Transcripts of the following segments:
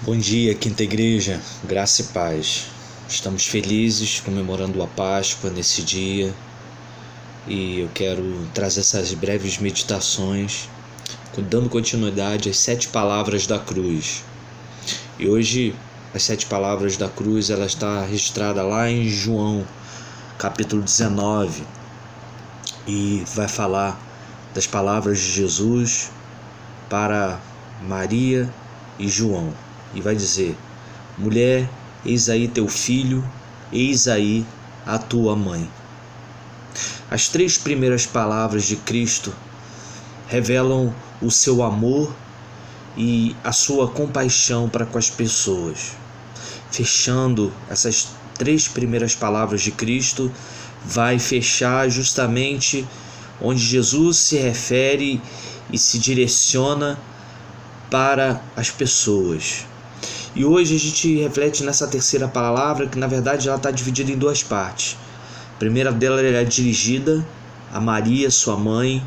Bom dia, Quinta Igreja, graça e paz. Estamos felizes comemorando a Páscoa nesse dia e eu quero trazer essas breves meditações, dando continuidade às 7 palavras da cruz. E hoje, as 7 palavras da cruz, ela está registrada lá em João, capítulo 19, e vai falar das palavras de Jesus para Maria e João. E vai dizer: mulher, eis aí teu filho, eis aí a tua mãe. As 3 primeiras palavras de Cristo revelam o seu amor e a sua compaixão para com as pessoas. Fechando essas 3 primeiras palavras de Cristo, vai fechar justamente onde Jesus se refere e se direciona para as pessoas. E hoje a gente reflete nessa terceira palavra, que na verdade ela está dividida em 2 partes. A primeira dela é dirigida a Maria, sua mãe,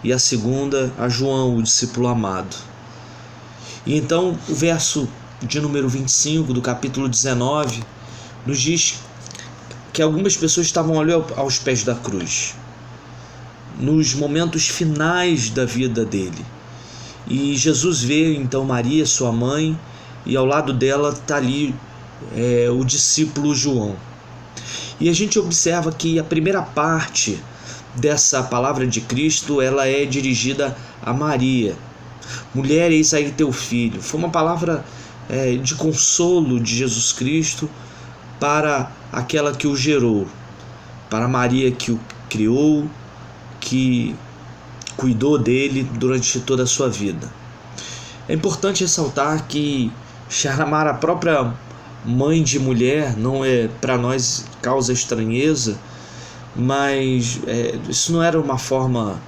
e a segunda a João, o discípulo amado. E então o verso de número 25 do capítulo 19 nos diz que algumas pessoas estavam ali aos pés da cruz, nos momentos finais da vida dele. E Jesus vê então Maria, sua mãe, e ao lado dela está ali o discípulo João. E a gente observa que a primeira parte dessa palavra de Cristo, ela é dirigida a Maria. Mulher, eis aí teu filho. Foi uma palavra de consolo de Jesus Cristo para aquela que o gerou, para Maria que o criou, que cuidou dele durante toda a sua vida. É importante ressaltar que chamar a própria mãe de mulher não é para nós causa estranheza, mas isso não era uma forma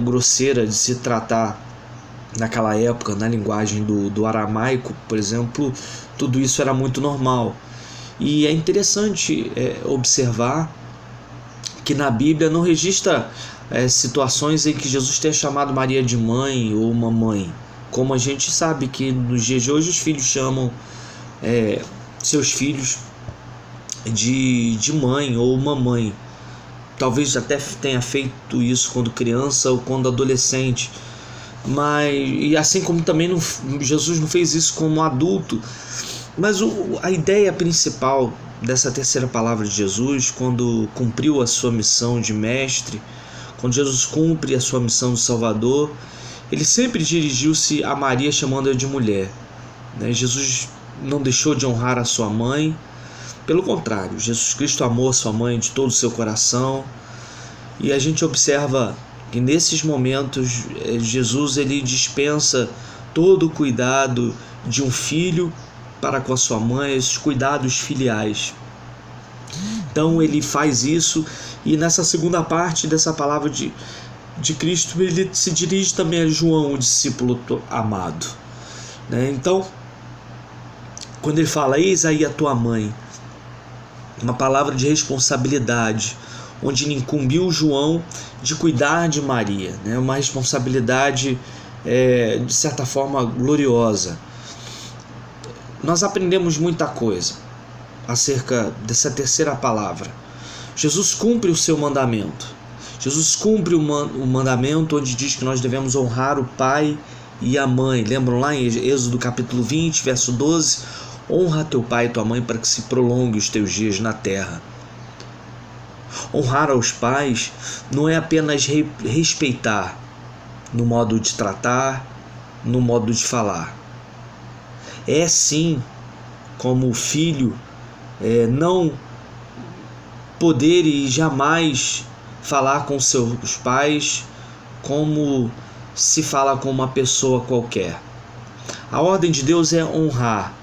grosseira de se tratar naquela época. Na linguagem do aramaico, por exemplo, tudo isso era muito normal. E é interessante observar que na Bíblia não registra situações em que Jesus tenha chamado Maria de mãe ou mamãe, como a gente sabe que nos dias de hoje os filhos chamam seus filhos de mãe ou mamãe. Talvez até tenha feito isso quando criança ou quando adolescente, e assim como também Jesus não fez isso como adulto. Mas a ideia principal dessa terceira palavra de Jesus, quando cumpriu a sua missão de mestre, quando Jesus cumpre a sua missão de Salvador, ele sempre dirigiu-se a Maria chamando-a de mulher. Jesus não deixou de honrar a sua mãe. Pelo contrário, Jesus Cristo amou a sua mãe de todo o seu coração. E a gente observa que nesses momentos Jesus ele dispensa todo o cuidado de um filho para com a sua mãe, esses cuidados filiais. Então ele faz isso, e nessa segunda parte dessa palavra de Cristo, ele se dirige também a João, o discípulo amado. Então, quando ele fala, eis aí a tua mãe, uma palavra de responsabilidade, onde ele incumbiu João de cuidar de Maria, uma responsabilidade de certa forma gloriosa. Nós aprendemos muita coisa acerca dessa terceira palavra. Jesus cumpre o seu mandamento. Jesus cumpre o mandamento onde diz que nós devemos honrar o pai e a mãe. Lembram lá em Êxodo capítulo 20, verso 12? Honra teu pai e tua mãe para que se prolongue os teus dias na terra. Honrar aos pais não é apenas respeitar no modo de tratar, no modo de falar. É sim, como filho, não poder e jamais falar com seus pais como se fala com uma pessoa qualquer. A ordem de Deus é honrar.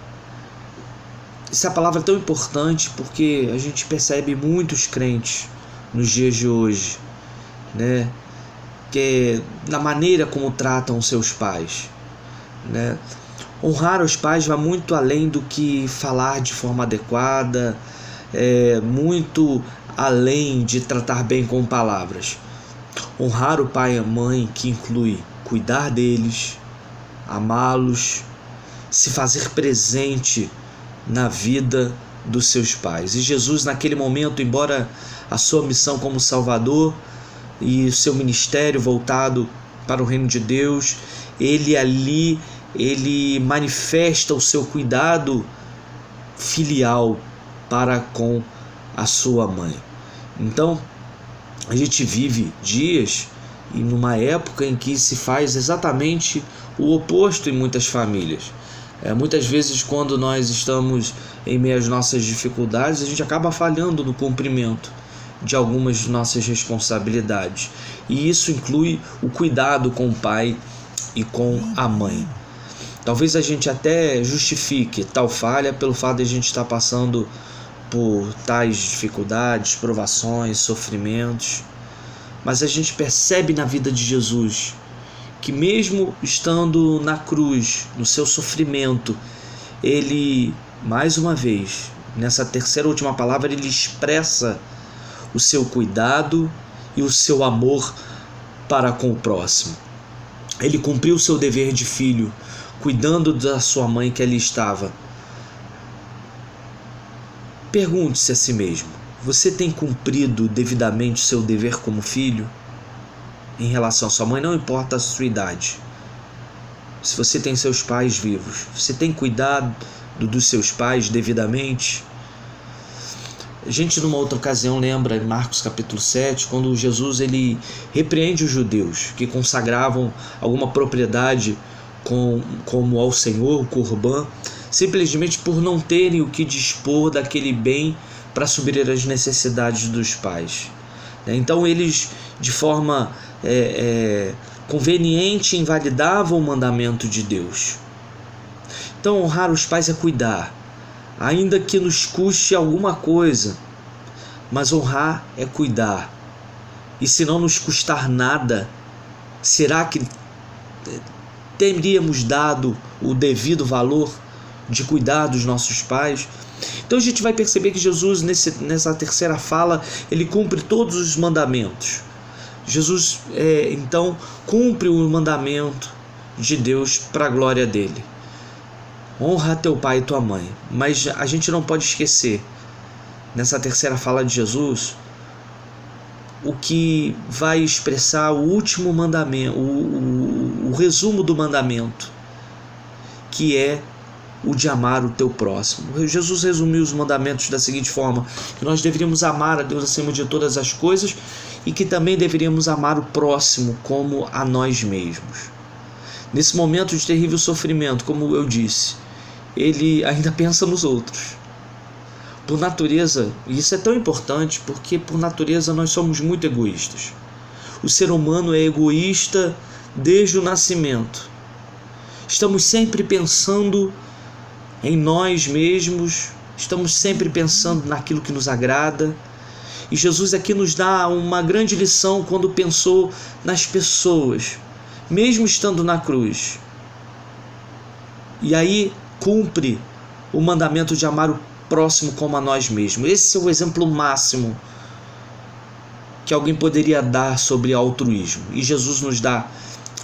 Essa palavra é tão importante porque a gente percebe muitos crentes nos dias de hoje, que na maneira como tratam seus pais, Honrar os pais vai muito além do que falar de forma adequada, muito além de tratar bem com palavras. Honrar o pai e a mãe, que inclui cuidar deles, amá-los, se fazer presente na vida dos seus pais. E Jesus, naquele momento, embora a sua missão como Salvador e o seu ministério voltado para o reino de Deus, ele manifesta o seu cuidado filial para com a sua mãe. Então, a gente vive dias e numa época em que se faz exatamente o oposto em muitas famílias. Muitas vezes, quando nós estamos em meio às nossas dificuldades, a gente acaba falhando no cumprimento de algumas de nossas responsabilidades. E isso inclui o cuidado com o pai e com a mãe. Talvez a gente até justifique tal falha pelo fato de a gente estar passando por tais dificuldades, provações, sofrimentos. Mas a gente percebe na vida de Jesus que mesmo estando na cruz, no seu sofrimento, ele, mais uma vez, nessa terceira e última palavra, ele expressa o seu cuidado e o seu amor para com o próximo. Ele cumpriu o seu dever de filho, cuidando da sua mãe que ali estava. Pergunte-se a si mesmo: você tem cumprido devidamente o seu dever como filho? Em relação à sua mãe, não importa a sua idade. Se você tem seus pais vivos, você tem cuidado dos seus pais devidamente? A gente, numa outra ocasião, lembra em Marcos capítulo 7, quando Jesus ele repreende os judeus que consagravam alguma propriedade como ao Senhor, o Corban, simplesmente por não terem o que dispor daquele bem para suprir as necessidades dos pais. Então eles, de forma conveniente, invalidavam o mandamento de Deus. Então honrar os pais é cuidar, ainda que nos custe alguma coisa, mas honrar é cuidar. E se não nos custar nada, será que teríamos dado o devido valor de cuidar dos nossos pais? Então a gente vai perceber que Jesus, nessa terceira fala, ele cumpre todos os mandamentos. Jesus, então, cumpre o mandamento de Deus para a glória dele. Honra teu pai e tua mãe. Mas a gente não pode esquecer, nessa terceira fala de Jesus, o que vai expressar o último mandamento, o resumo do mandamento, que é o de amar o teu próximo. Jesus resumiu os mandamentos da seguinte forma: que nós deveríamos amar a Deus acima de todas as coisas e que também deveríamos amar o próximo como a nós mesmos. Nesse momento de terrível sofrimento, como eu disse, ele ainda pensa nos outros. Por natureza, e isso é tão importante porque por natureza nós somos muito egoístas. O ser humano é egoísta desde o nascimento. Estamos sempre pensando em nós mesmos, estamos sempre pensando naquilo que nos agrada. E Jesus aqui nos dá uma grande lição quando pensou nas pessoas, mesmo estando na cruz. E aí cumpre o mandamento de amar o próximo como a nós mesmos. Esse é o exemplo máximo que alguém poderia dar sobre altruísmo. E Jesus nos dá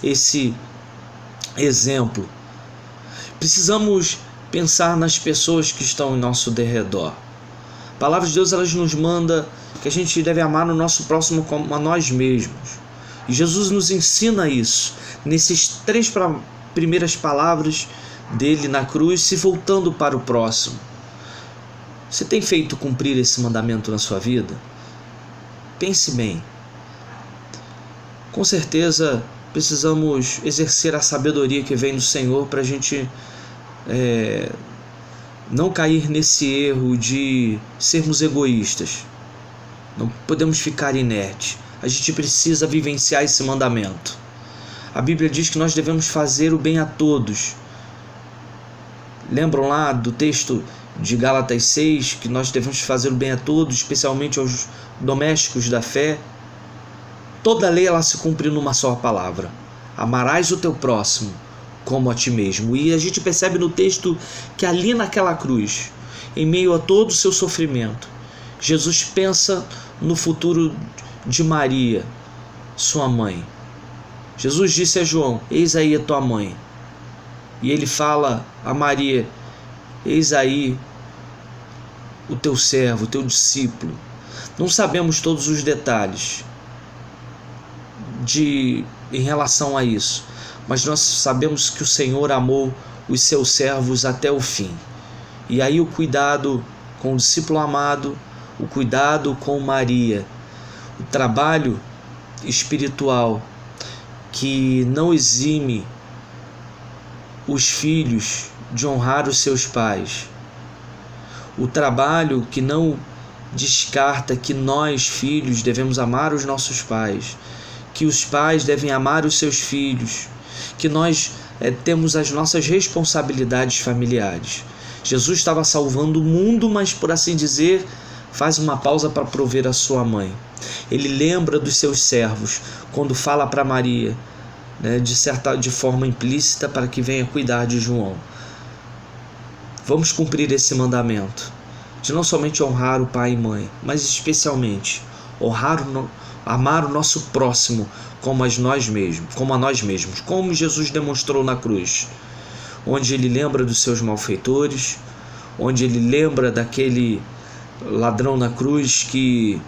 esse exemplo. Precisamos pensar nas pessoas que estão em nosso derredor. A palavra de Deus, elas nos manda que a gente deve amar o nosso próximo como a nós mesmos. E Jesus nos ensina isso nesses 3 primeiras palavras dele na cruz, se voltando para o próximo. Você tem feito cumprir esse mandamento na sua vida? Pense bem. Com certeza precisamos exercer a sabedoria que vem do Senhor para a gente não cair nesse erro de sermos egoístas. Não podemos ficar inertes. A gente precisa vivenciar esse mandamento. A Bíblia diz que nós devemos fazer o bem a todos. Lembram lá do texto de Gálatas 6, que nós devemos fazer o bem a todos, especialmente aos domésticos da fé? Toda a lei ela se cumpre numa só palavra: amarás o teu próximo como a ti mesmo. E a gente percebe no texto que ali naquela cruz, em meio a todo o seu sofrimento, Jesus pensa no futuro de Maria, sua mãe. Jesus disse a João: eis aí a tua mãe. e ele fala a Maria: eis aí o teu servo, o teu discípulo. Não sabemos todos os detalhes em relação a isso, mas nós sabemos que o Senhor amou os seus servos até o fim. E aí o cuidado com o discípulo amado, o cuidado com Maria, o trabalho espiritual que não exime os filhos de honrar os seus pais, o trabalho que não descarta que nós, filhos, devemos amar os nossos pais, que os pais devem amar os seus filhos, que nós temos as nossas responsabilidades familiares. Jesus estava salvando o mundo, mas, por assim dizer, faz uma pausa para prover a sua mãe. Ele lembra dos seus servos quando fala para Maria, de forma implícita, para que venha cuidar de João. Vamos cumprir esse mandamento de não somente honrar o pai e mãe, mas especialmente amar o nosso próximo como a nós mesmos, como Jesus demonstrou na cruz, onde ele lembra dos seus malfeitores, onde ele lembra daquele ladrão na cruz que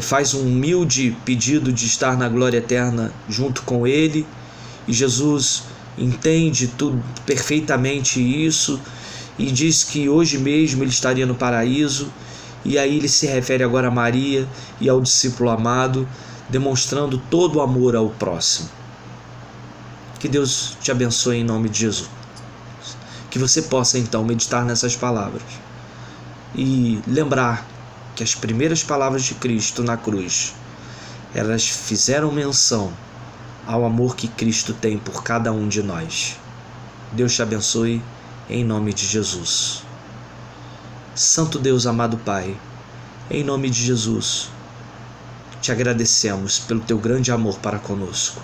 faz um humilde pedido de estar na glória eterna junto com ele, e Jesus entende tudo perfeitamente isso e diz que hoje mesmo ele estaria no paraíso. E aí ele se refere agora a Maria e ao discípulo amado, demonstrando todo o amor ao próximo. Que Deus te abençoe em nome de Jesus. Que você possa então meditar nessas palavras e lembrar que as primeiras palavras de Cristo na cruz, elas fizeram menção ao amor que Cristo tem por cada um de nós. Deus te abençoe em nome de Jesus. Santo Deus, amado Pai, em nome de Jesus, te agradecemos pelo teu grande amor para conosco.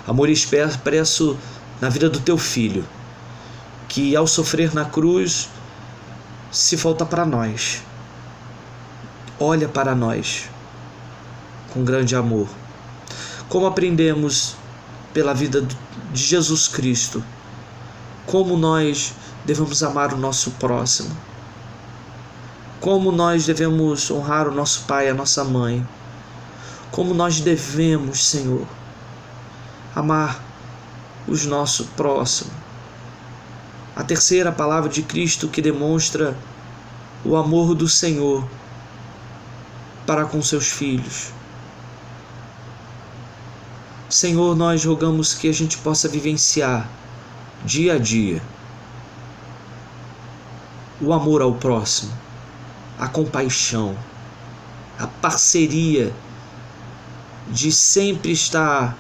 Amor expresso na vida do teu Filho, que ao sofrer na cruz se volta para nós, olha para nós com grande amor. Como aprendemos pela vida de Jesus Cristo, como nós devemos amar o nosso próximo, como nós devemos honrar o nosso pai e a nossa mãe, como nós devemos, Senhor, amar os nossos próximos. A terceira palavra de Cristo que demonstra o amor do Senhor para com seus filhos. Senhor, nós rogamos que a gente possa vivenciar dia a dia o amor ao próximo, a compaixão, a parceria de sempre estar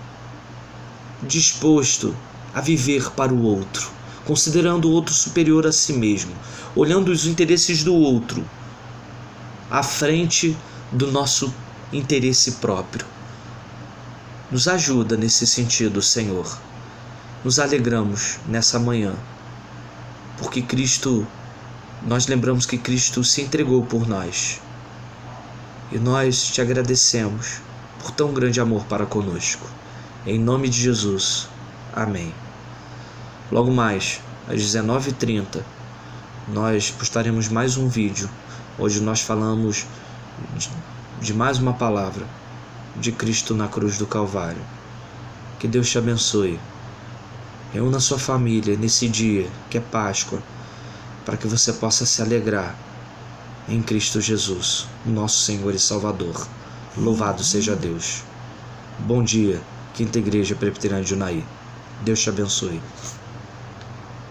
disposto a viver para o outro, considerando o outro superior a si mesmo, olhando os interesses do outro à frente do nosso interesse próprio. Nos ajuda nesse sentido, Senhor. Nos alegramos nessa manhã, porque nós lembramos que Cristo se entregou por nós. E nós te agradecemos por tão grande amor para conosco. Em nome de Jesus. Amém. Logo mais, às 19h30, nós postaremos mais um vídeo, onde nós falamos de mais uma palavra de Cristo na cruz do Calvário. Que Deus te abençoe. Reúna sua família nesse dia, que é Páscoa, para que você possa se alegrar em Cristo Jesus, nosso Senhor e Salvador. Louvado seja Deus. Bom dia, Quinta Igreja Presbiteriana de Unai. Deus te abençoe.